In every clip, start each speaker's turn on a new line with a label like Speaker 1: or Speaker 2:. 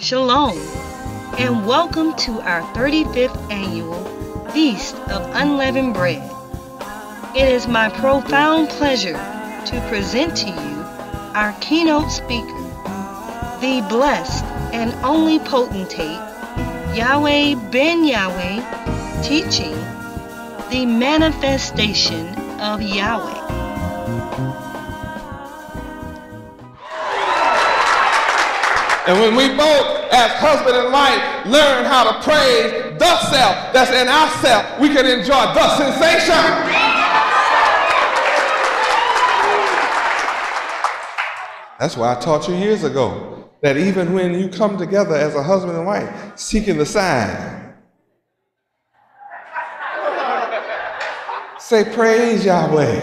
Speaker 1: Shalom, and welcome to our 35th annual Feast of Unleavened Bread. It is my profound pleasure to present to you our keynote speaker, the blessed and only potentate, Yahweh Ben Yahweh, teaching the manifestation of Yahweh.
Speaker 2: And when we both, as husband and wife, learn how to praise the self that's in ourself, we can enjoy the sensation. That's why I taught you years ago that even when you come together as a husband and wife, seeking the sign, say, praise Yahweh.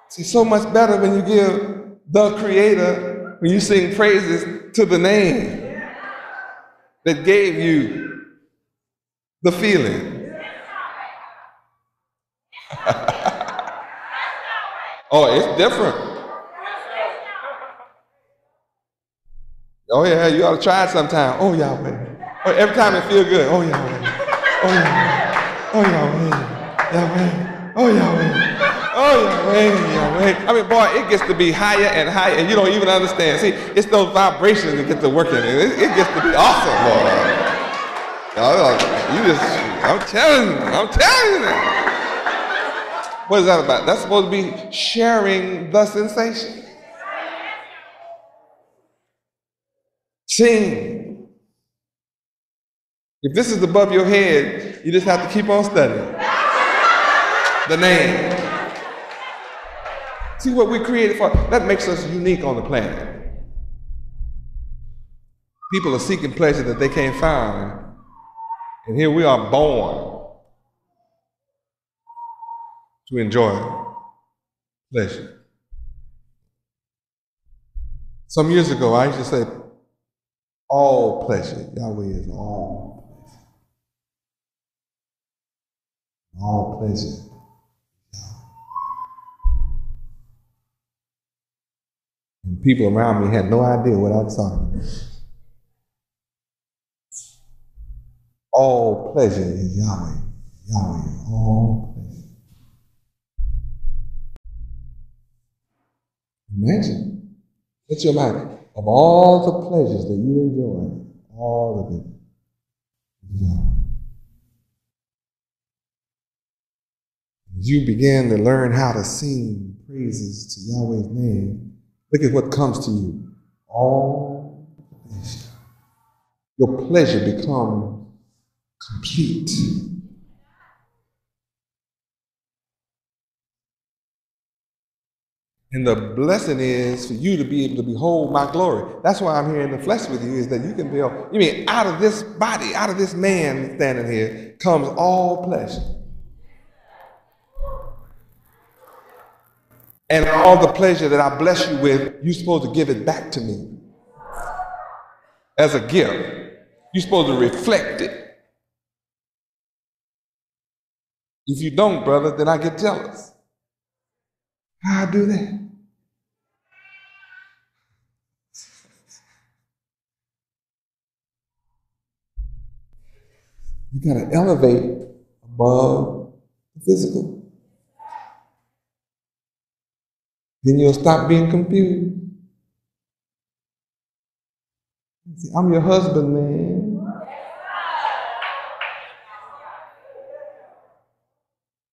Speaker 2: See, so much better when you give the Creator, when you sing praises to the name that gave you the feeling. Oh, it's different. Oh yeah, you ought to try it sometime. Oh Yahweh. Oh, every time it feels good. Oh Yahweh. Oh Yahweh. Oh Yahweh. Yahweh. Oh Yahweh. Oh Yahweh. Yahweh. I mean, boy, it gets to be higher and higher, and you don't even understand. See, it's those vibrations that get to work in it. It gets to be awesome, boy. I'm telling you that. What is that about? That's supposed to be sharing the sensation. Sing. If this is above your head, you just have to keep on studying the name. See what we created for? That makes us unique on the planet. People are seeking pleasure that they can't find, and here we are born to enjoy pleasure. Some years ago, I used to say, all pleasure. Yahweh is all pleasure. All pleasure. And people around me had no idea what I was talking about. All pleasure is Yahweh. Yahweh is all pleasure. Imagine, let your mind, of all the pleasures that you enjoy, all of it is Yahweh. As you begin to learn how to sing praises to Yahweh's name, look at what comes to you. All pleasure. Your pleasure becomes complete. And the blessing is for you to be able to behold my glory. That's why I'm here in the flesh with you, is that you can behold. You mean out of this body, out of this man standing here, comes all pleasure. And all the pleasure that I bless you with, you're supposed to give it back to me as a gift. You're supposed to reflect it. If you don't, brother, then I get jealous. How I do that? You got to elevate above the physical. Then you'll stop being confused. See, I'm your husband, man.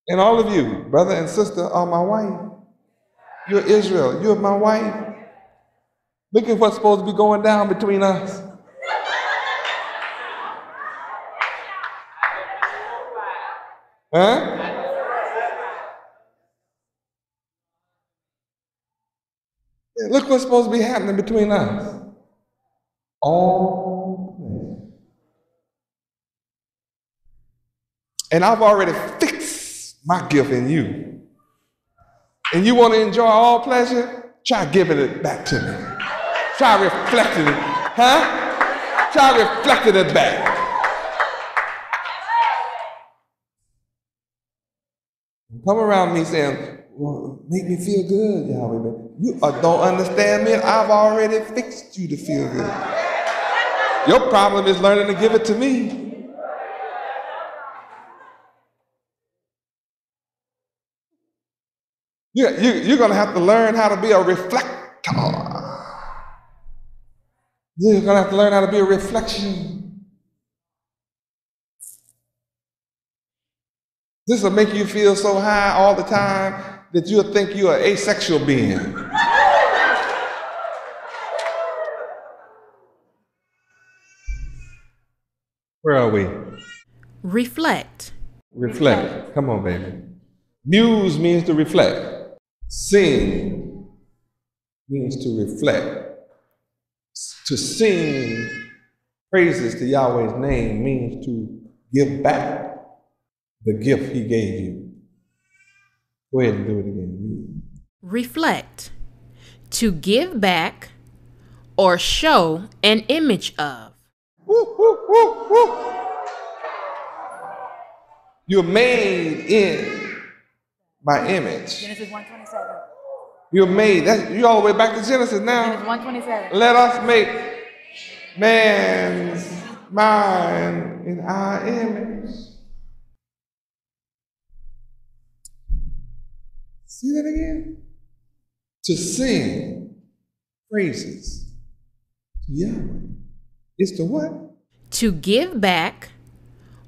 Speaker 2: And all of you, brother and sister, are my wife. You're Israel. You're my wife. Look at what's supposed to be going down between us. Huh? Yeah, look what's supposed to be happening between us. All pleasure. And I've already fixed my gift in you. And you want to enjoy all pleasure? Try giving it back to me. Try reflecting it. Huh? Try reflecting it back. Come around me saying, well, make me feel good, Yahweh. You don't understand me. I've already fixed you to feel good. Your problem is learning to give it to me. You're going to have to learn how to be a reflector. You're going to have to learn how to be a reflection. This will make you feel so high all the time that you'll think you're an asexual being. Where are we?
Speaker 3: Reflect.
Speaker 2: Reflect. Come on, baby. Muse means to reflect. Sing means to reflect. To sing praises to Yahweh's name means to give back the gift he gave you. Go ahead and do it again.
Speaker 3: Reflect. To give back or show an image of.
Speaker 2: Woo, woo, woo, woo. You're made in my image.
Speaker 4: Genesis 1:27.
Speaker 2: You're made. You're all the way back to Genesis now.
Speaker 4: Genesis 1:27.
Speaker 2: Let us make man's mind in our image. See that again? To sing praises to Yahweh is to what?
Speaker 3: To give back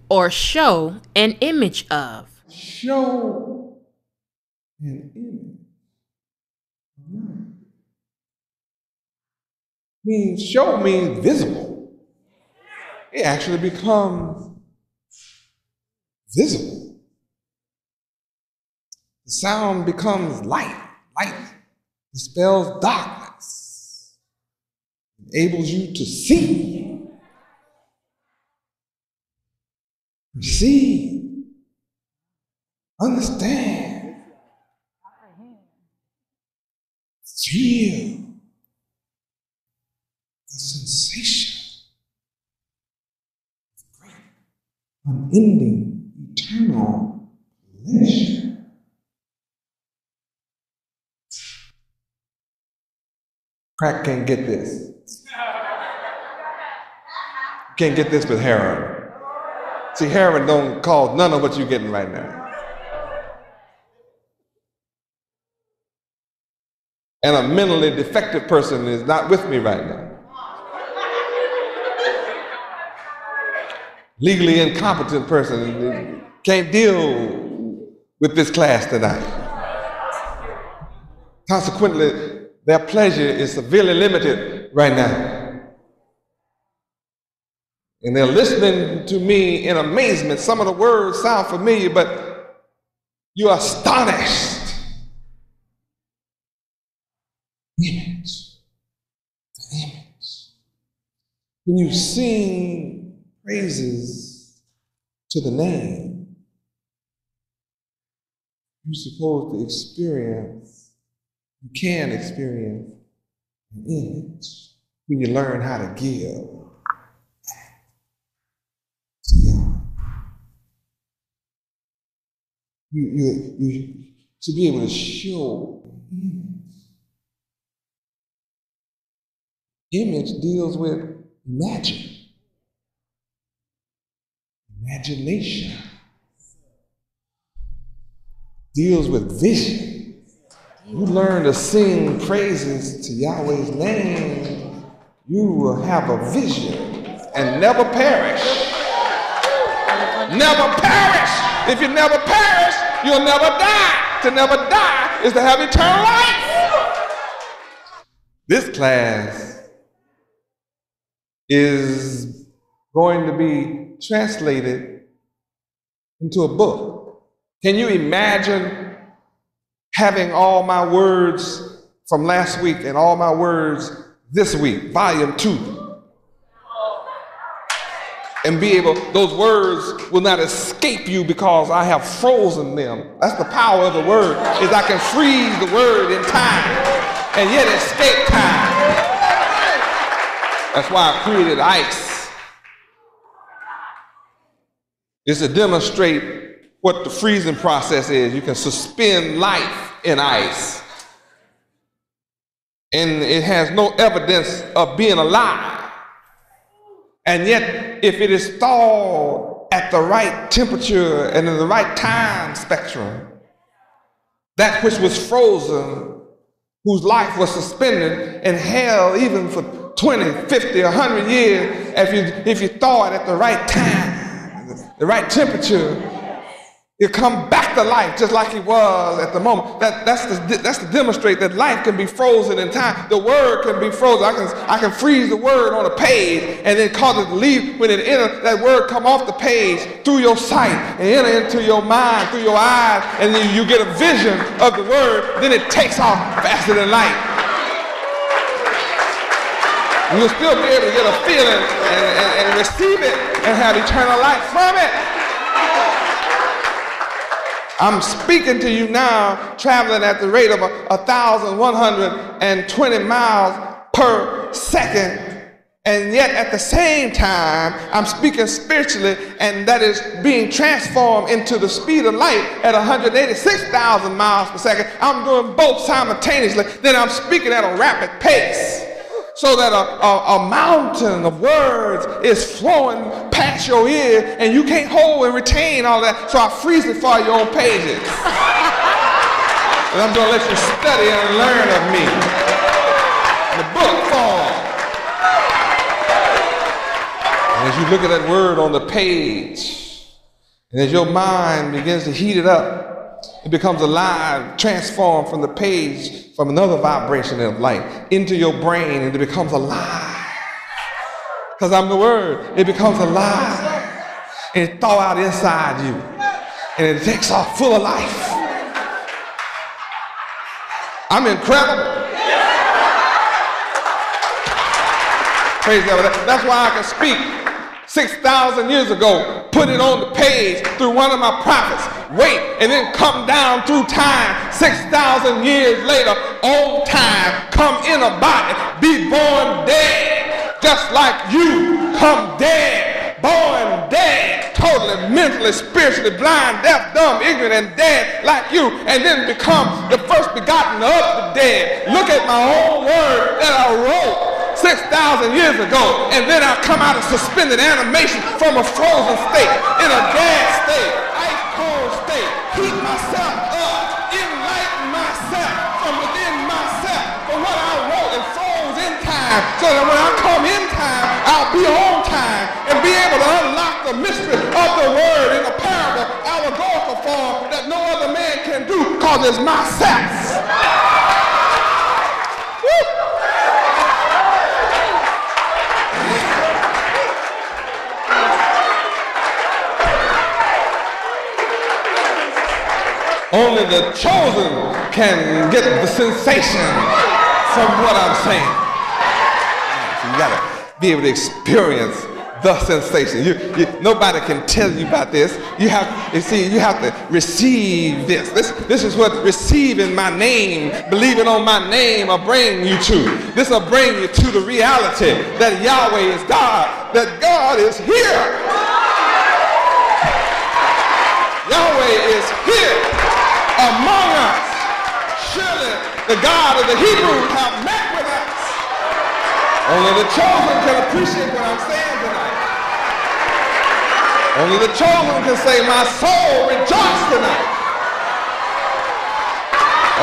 Speaker 3: or show an image of.
Speaker 2: Show an image. Means show means visible. It actually becomes visible. The sound becomes light. Light dispels darkness. Enables you to see, perceive, understand, feel the sensation of great, unending, eternal pleasure. Crack can't get this. Can't get this with heroin. See, heroin don't cause none of what you're getting right now. And a mentally defective person is not with me right now. Legally incompetent person can't deal with this class tonight. Consequently, their pleasure is severely limited right now. And they're listening to me in amazement. Some of the words sound familiar, but you're astonished. Image. The image. When you sing praises to the name, you're supposed to experience, you can experience an image when you learn how to give to Yahweh. You should be able to show an image. Image deals with imagination, deals with vision. You learn to sing praises to Yahweh's name, you will have a vision and never perish. Never perish. If you never perish, you'll never die. To never die is to have eternal life. This class is going to be translated into a book. Can you imagine having all my words from last week and all my words this week, volume 2, and be able, those words will not escape you because I have frozen them. That's the power of the word, is I can freeze the word in time and yet escape time. That's why I created ice. It's to demonstrate what the freezing process is. You can suspend life in ice. And it has no evidence of being alive. And yet, if it is thawed at the right temperature and in the right time spectrum, that which was frozen, whose life was suspended and held even for 20, 50, 100 years, if you thaw it at the right time, the right temperature, it'll come back to life just like it was at the moment. That's to demonstrate that life can be frozen in time. The word can be frozen. I can freeze the word on a page and then cause it to leave. When it enters, that word come off the page through your sight and enter into your mind, through your eyes, and then you get a vision of the word. Then it takes off faster than light. You'll still be able to get a feeling and receive it and have eternal life from it. I'm speaking to you now, traveling at the rate of 1,120 miles per second. And yet at the same time, I'm speaking spiritually, and that is being transformed into the speed of light at 186,000 miles per second. I'm doing both simultaneously. Then I'm speaking at a rapid pace, so that a mountain of words is flowing past your ear, and you can't hold and retain all that. So I freeze it for you on pages. And I'm going to let you study and learn of me. The book form. And as you look at that word on the page, and as your mind begins to heat it up, it becomes alive, transformed from the page, from another vibration of light into your brain, and it becomes alive. Because I'm the word. It becomes alive. And it thaw out inside you. And it takes off full of life. I'm incredible. Praise God. That's why I can speak. 6,000 years ago, put it on the page through one of my prophets, wait, and then come down through time. 6,000 years later, on time, come in a body, be born dead, just like you come dead, born dead, totally, mentally, spiritually blind, deaf, dumb, ignorant, and dead like you, and then become the first begotten of the dead. Look at my own word that I wrote 6,000 years ago, and then I come out of suspended animation from a frozen state, in a gas state, ice cold state, heat myself up, enlighten myself from within myself for what I wrote and froze in time, so that when I come in time, I'll be on time and be able to unlock the mystery of the word in a parable, allegorical form that no other man can do, because it's myself. Only the chosen can get the sensation from what I'm saying. So you gotta be able to experience the sensation. Nobody can tell you about this. You have to receive this. This is what receiving my name, believing on my name will bring you to. This will bring you to the reality that Yahweh is God, that God is here. Yahweh is here among us. Surely the God of the Hebrews have met with us. Only the chosen can appreciate what I'm saying tonight. Only the chosen can say, my soul rejoices tonight.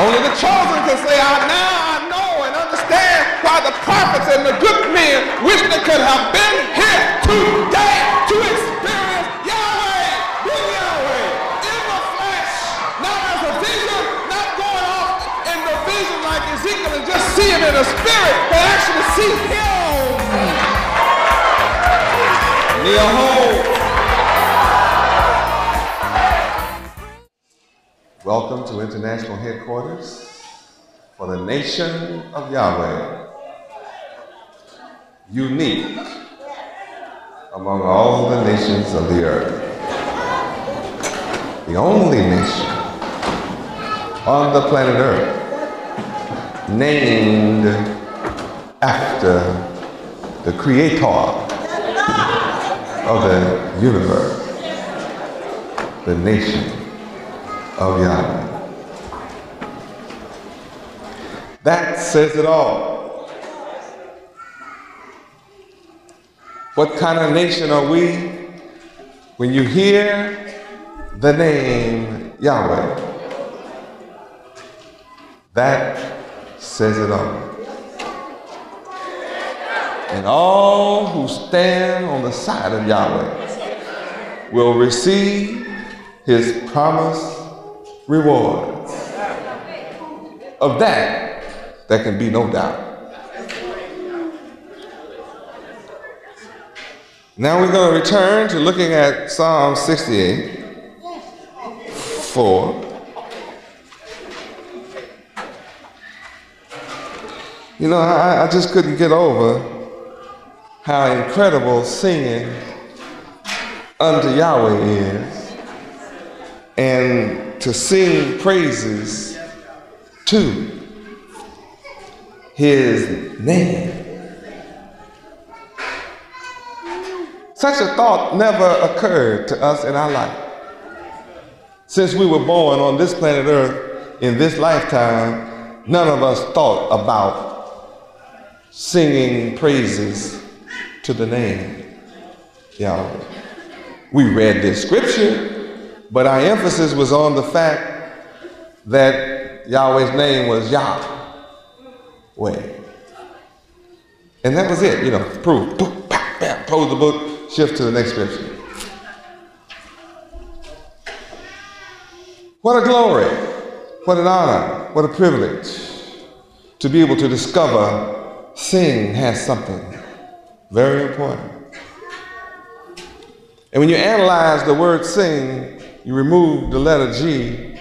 Speaker 2: Only the chosen can say, I know and understand why the prophets and the good men wish they could have been here today to experience Yahweh, be Yahweh, in the flesh, not as a vision, not going off in the vision like Ezekiel and just see him in the spirit, but actually see him. Near home. Welcome to International Headquarters for the Nation of Yahweh. Unique among all the nations of the earth. The only nation on the planet Earth named after the creator of the universe, the nation of Yahweh. That says it all. What kind of nation are we when you hear the name Yahweh? That says it all. And all who stand on the side of Yahweh will receive his promised rewards. Of that, there can be no doubt. Now we're going to return to looking at Psalm 68, 4. You know, I just couldn't get over how incredible singing unto Yahweh is, and to sing praises to his name. Such a thought never occurred to us in our life. Since we were born on this planet Earth in this lifetime, none of us thought about singing praises to the name Yahweh. We read this scripture, but our emphasis was on the fact that Yahweh's name was Yahweh. And that was it, you know, proof. Close the book, shift to the next scripture. What a glory, what an honor, what a privilege to be able to discover sing has something very important. And when you analyze the word sing, you remove the letter G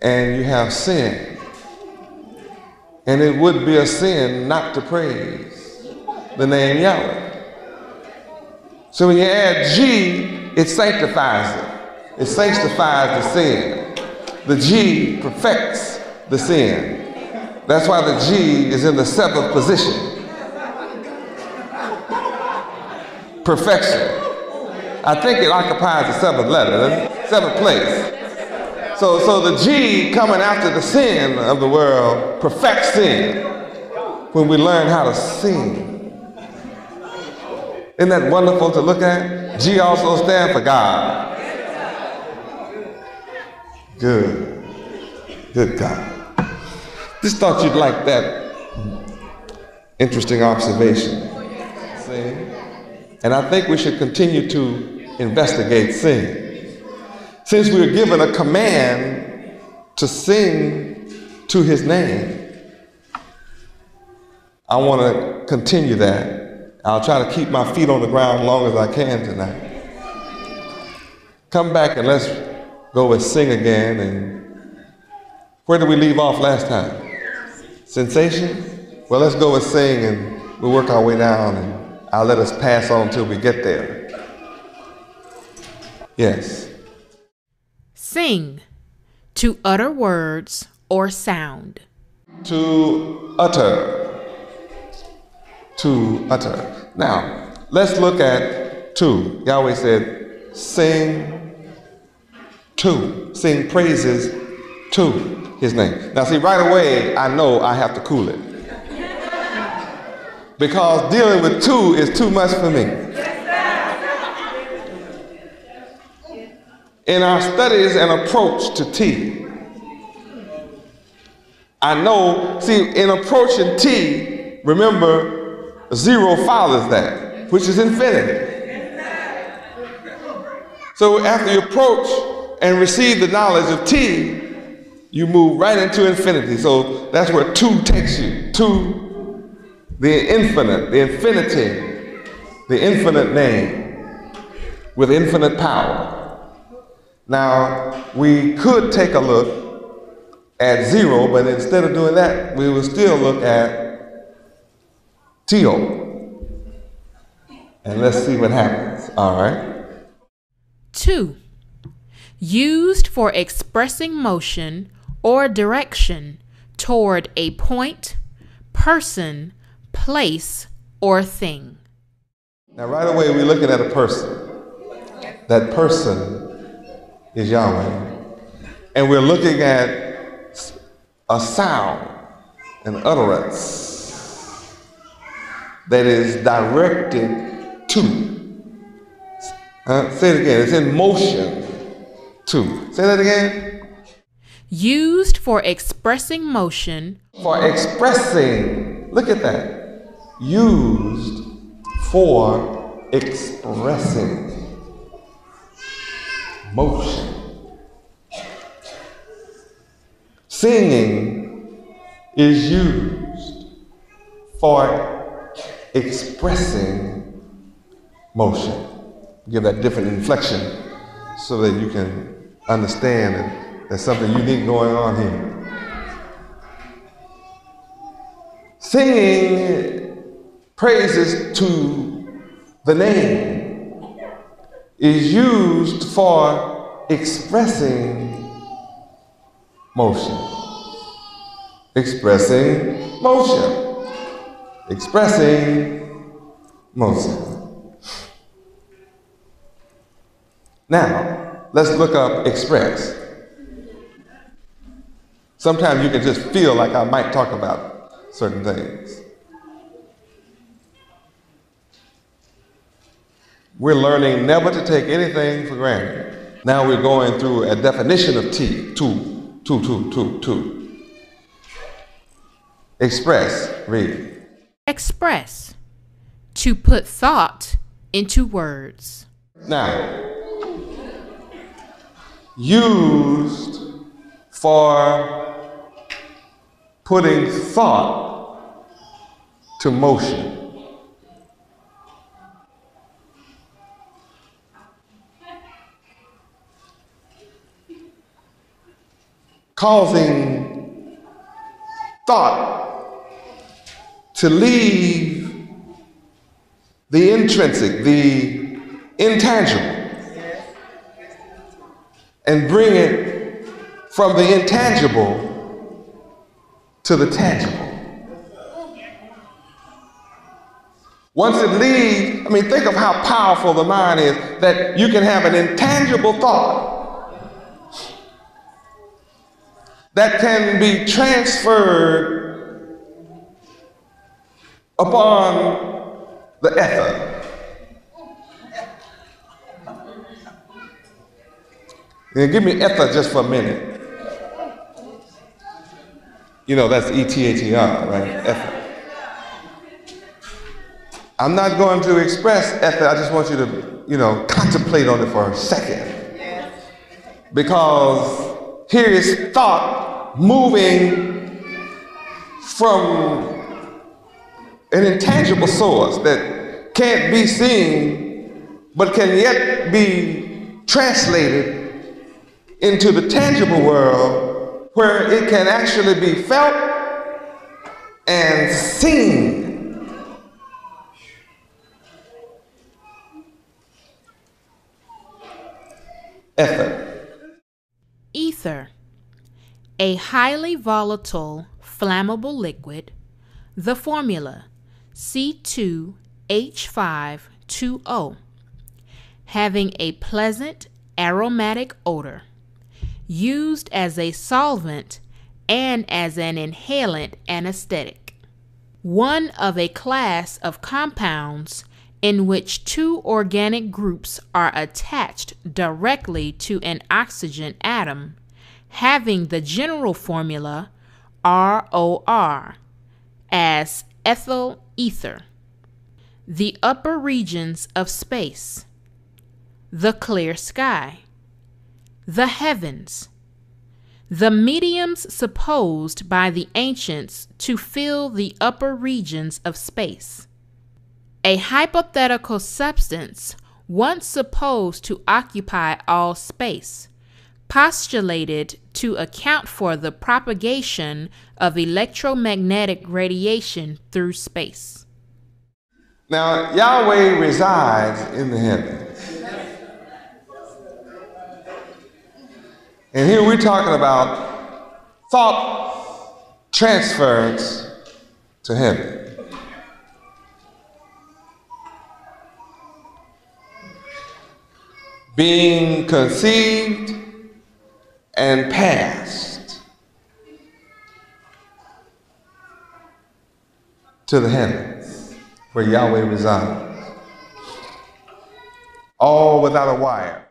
Speaker 2: and you have sin. And it would be a sin not to praise the name Yahweh. So when you add G, it sanctifies it. It sanctifies the sin. The G perfects the sin. That's why the G is in the seventh position. Perfection. I think it occupies the seventh letter, seventh place. So the G coming after the sin of the world perfects sin when we learn how to sing. Isn't that wonderful to look at? G also stands for God. Good. Good God. Just thought you'd like that interesting observation. See? And I think we should continue to investigate sin. Since we were given a command to sing to his name, I want to continue that. I'll try to keep my feet on the ground as long as I can tonight. Come back and let's go and sing again. And where did we leave off last time? Sensation? Well, let's go and sing and we'll work our way down and I'll let us pass on till we get there. Yes.
Speaker 3: Sing, to utter words or sound.
Speaker 2: To utter. To utter. Now, let's look at to. Yahweh said, sing to. Sing praises to his name. Now, see, right away, I know I have to cool it. Because dealing with two is too much for me. In our studies and approach to T, I know, see, in approaching T, remember, zero follows that, which is infinity. So after you approach and receive the knowledge of T, you move right into infinity. So that's where two takes you, to the infinite, the infinity, the infinite name with infinite power. Now, we could take a look at zero, but instead of doing that, we will still look at T-O. And let's see what happens, all right?
Speaker 3: 2. Used for expressing motion or direction toward a point, person, place, or thing.
Speaker 2: Now, right away, we're looking at a person. That person is Yahweh. And we're looking at a sound. an utterance that is directed to. Say it again. It's in motion to. Say that again.
Speaker 3: Used for expressing motion.
Speaker 2: For expressing. Look at that. Used for expressing motion. Singing is used for expressing motion. Give that different inflection so that you can understand that there's something unique going on here. Singing praises to the name is used for expressing motion. Expressing motion. Expressing motion. Now, let's look up express. Sometimes you can just feel like I might talk about certain things. We're learning never to take anything for granted. Now we're going through a definition of T, two. Express, read.
Speaker 3: Express. To put thought into words.
Speaker 2: Now, used for putting thought to motion. Causing thought to leave the intrinsic, the intangible, and bring it from the intangible to the tangible. Once it leaves, think of how powerful the mind is, that you can have an intangible thought that can be transferred upon the ether. Give me ether just for a minute. You know, that's E-T-H-E-R, right? Ether. I'm not going to express ether. I just want you to, contemplate on it for a second. Because here is thought moving from an intangible source that can't be seen, but can yet be translated into the tangible world where it can actually be felt and seen. Ether.
Speaker 3: Ether. A highly volatile, flammable liquid. The formula C2H520. Having a pleasant aromatic odor. Used as a solvent and as an inhalant anesthetic. One of a class of compounds in which two organic groups are attached directly to an oxygen atom, having the general formula ROR as ethyl ether. The upper regions of space. The clear sky. The heavens. The mediums supposed by the ancients to fill the upper regions of space. A hypothetical substance once supposed to occupy all space, postulated to account for the propagation of electromagnetic radiation through space.
Speaker 2: Now, Yahweh resides in the heavens. And here we're talking about thought transference to heaven. Being conceived and passed to the heavens where Yahweh resides. All without a wire.